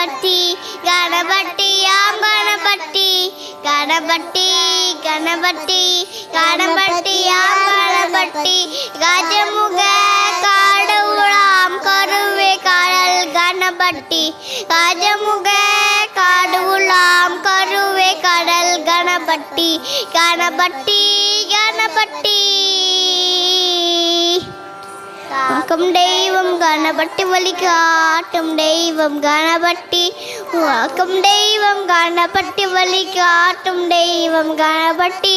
Ganpati गणपतियां Ganpati Ganpati Ganpati गणपतियां Ganpati गजमुख काडुलाम करुवे caudal Ganpati गजमुख काडुलाम करुवे caudal Ganpati Ganpati Ganpati வாக்கம் தெய்வம் கணபதி வழிகாட்டும் தெய்வம் கணபதி வாக்கம் தெய்வம் கணபதி வழிகாட்டும் தெய்வம் கணபதி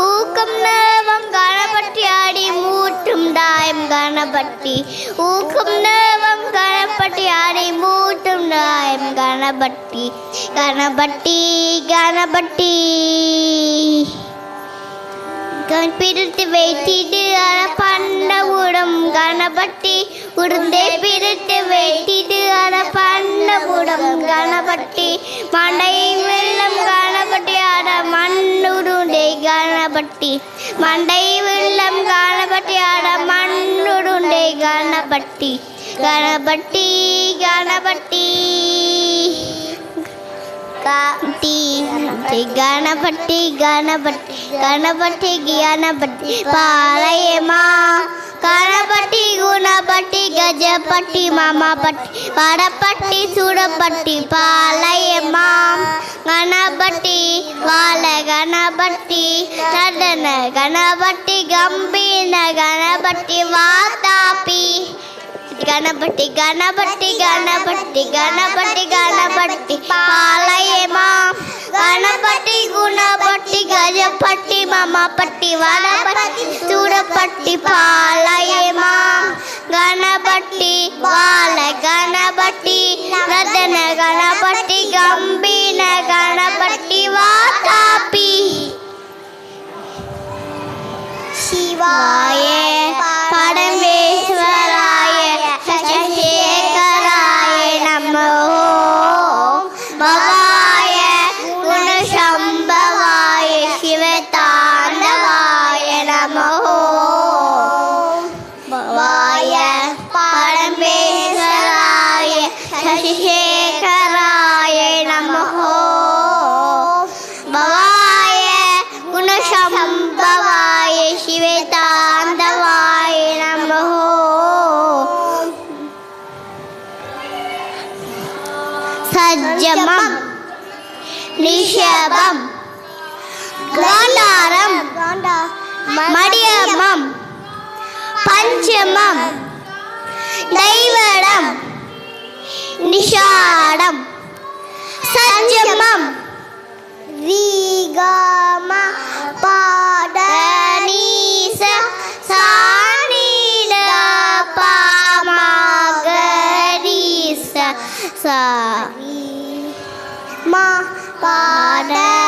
ஊக்கம் நேவம் கணபதி ஆடி மூட்டும் தாயம் கணபதி ஊக்கம் நேவம் கணபதி ஆடி மூட்டும் தாயம் கணபதி கணபதி கணபதி பிரித்து வைத்திடு பண்டபுடம் கணபதி உருந்தே பிரித்து வைத்திடு பண்டபுடம் கணபதி மண்டை வெள்ளம் கணபதி ஆட மண்ணுருண்டே கணபதி மண்டை வெள்ளம் கணபதி ஆட மண்ணுருண்டே கணபதி கணபதி கணபதி गणपति गणपति गणपति गणपति पालयमा गणपति गुणपति गजपति मामापति परपति सुरपति पालयमा गणपति बाल गणपति नदन गणपति गंभीर गणपति वातापि गणपति गणपति गणपति गणपति गणपति पालयमा गणपति गुणपति गजपति मामापति वरपति सुरपति पालयमा गणपति बाल गणपति नदन गणपति गंभीर गणपति वातापि शिवाय परमेश्वराय शशिशेखराय नमो भवाय गुणशंभवाय शिवतांडवाय नमो भवाय परमेश्वराय शशिशेखराय नमो भवाय गुणशंभवाय शिवतांडवाय नमो सज्जमं निषभं गांधारं मध्यमं पंचमं दैवतं निषादं सज्जमं रीगम पादनीस सानिद पामगरीस सा मा पादनीस